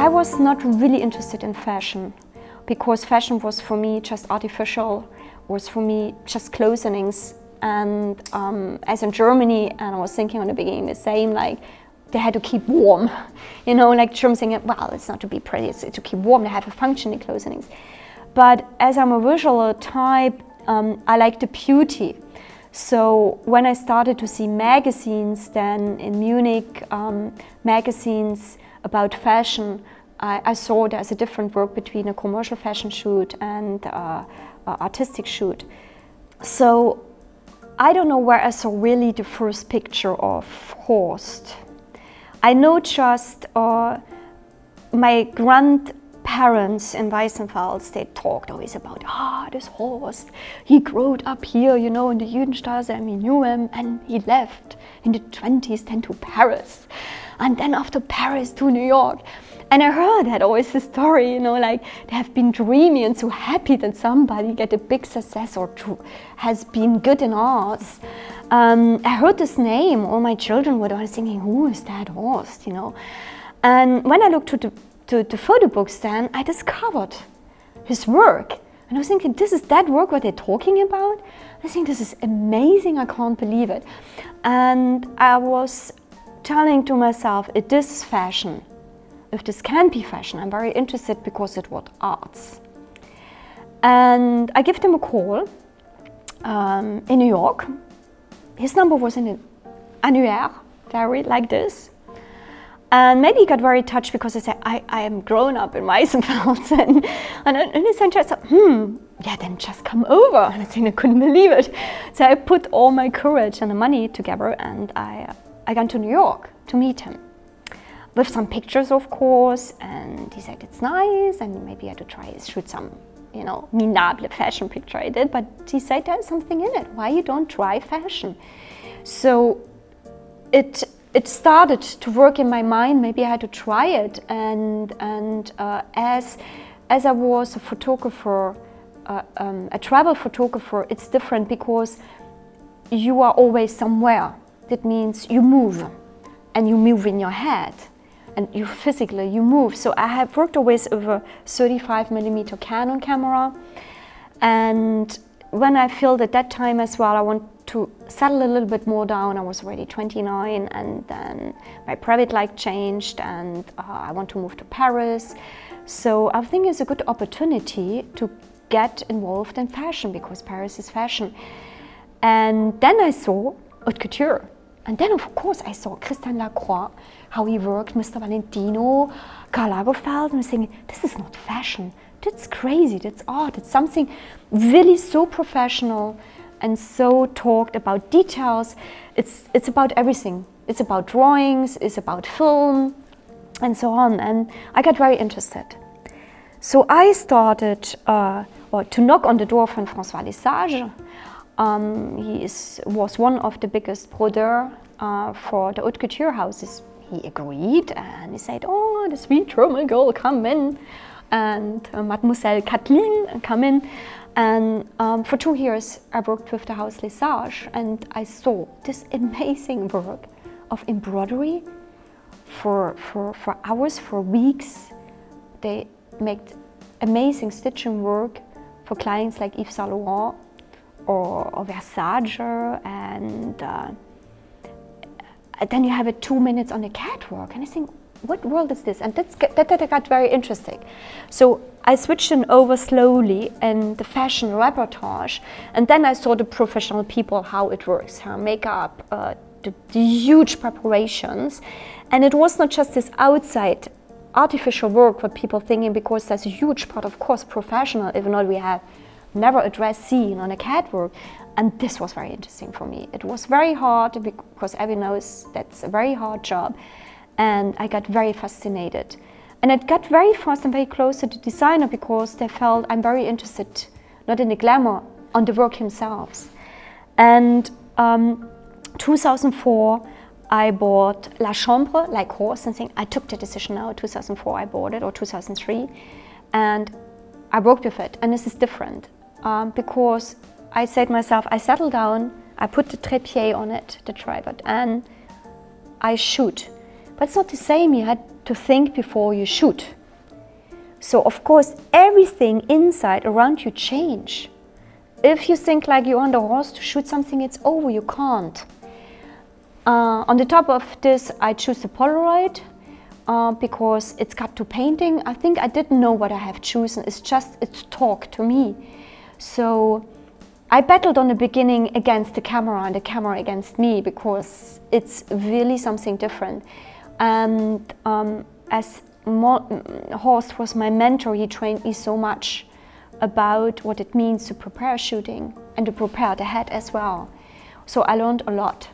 I was not really interested in fashion, because fashion was for me just artificial, was for me just clothings. And as in Germany, and I was thinking on the beginning the same, like they had to keep warm, you know, like Germans saying, well, it's not to be pretty, it's to keep warm, they have a function in clothing. But as I'm a visual type, I like the beauty. So when I started to see magazines then in Munich, magazines about fashion, I saw there's a different work between a commercial fashion shoot and artistic shoot. So I don't know where I saw really the first picture of Horst. I know just my grandparents in Weissenfels, they talked always about, this Horst, he grew up here, you know, in the Judenstraße, and we knew him, and he left in the 20s then to Paris, and then after Paris to New York. And I heard that always the story, you know, like they have been dreamy and so happy that somebody get a big success or has been good in arts. I heard this name, all my children were always thinking, who is that Horst, you know? And when I looked to the photo books then, I discovered his work. And I was thinking, this is that work what they're talking about? I think this is amazing, I can't believe it. And I was telling to myself, it is fashion. If this can be fashion, I'm very interested because it was arts. And I gave them a call in New York. His number was in an annuaire, diary like this. And maybe he got very touched because I said, I am grown up in Weissenfels. And he said, yeah, then just come over. And I think I couldn't believe it. So I put all my courage and the money together and I got to New York to meet him. With some pictures, of course, and he said it's nice, and maybe I had to try shoot some, you know, minable fashion picture I did, but he said there's something in it. Why you don't try fashion? So it started to work in my mind. Maybe I had to try it, and as I was a photographer, a travel photographer, it's different because you are always somewhere. That means you move, and you move in your head. And you physically, you move. So I have worked always with a 35mm Canon camera. And when I felt at that time as well, I want to settle a little bit more down. I was already 29 and then my private life changed and I want to move to Paris. So I think it's a good opportunity to get involved in fashion because Paris is fashion. And then I saw haute couture. And then, of course, I saw Christian Lacroix, how he worked, Mr. Valentino, Karl Lagerfeld, and I was thinking, this is not fashion. That's crazy, that's art. It's something really so professional and so talked about details. It's about everything. It's about drawings, it's about film, and so on. And I got very interested. So I started to knock on the door from François Lesage. He was one of the biggest brodeurs for the haute couture houses. He agreed and he said, oh, the sweet German girl, come in. And Mademoiselle Cathleen, come in. And for 2 years I worked with the house Lesage and I saw this amazing work of embroidery for hours, for weeks. They made amazing stitching work for clients like Yves Saint Laurent or Versace, and then you have it 2 minutes on the catwalk, and I think, what world is this? And that got very interesting. So I switched in over slowly in the fashion reportage, and then I saw the professional people, how it works, how makeup, the huge preparations, and it was not just this outside artificial work what people thinking, because there's a huge part, of course, professional, even though we have never a dress scene on a catwalk. And this was very interesting for me. It was very hard because everyone knows that's a very hard job. And I got very fascinated. And it got very fast and very close to the designer because they felt I'm very interested, not in the glamour, on the work themselves. And 2004, I bought La Chambre, like Horst, and I took the decision now, 2004 I bought it, or 2003. And I worked with it, and this is different. Because I said myself, I settle down, I put the trépied on it, the tripod, and I shoot. But it's not the same. You had to think before you shoot. So of course everything inside around you change. If you think like you're on the horse to shoot something, it's over, you can't. On the top of this I choose the Polaroid because it's got to painting. I think I didn't know what I have chosen, it's talk to me. So I battled on the beginning against the camera and the camera against me because it's really something different. And as Horst was my mentor, he trained me so much about what it means to prepare shooting and to prepare the head as well. So I learned a lot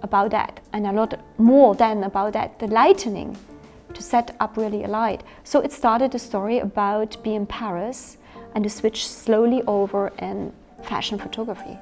about that, and a lot more than about that, the lightening, to set up really a light. So it started a story about being in Paris and to switch slowly over in fashion photography.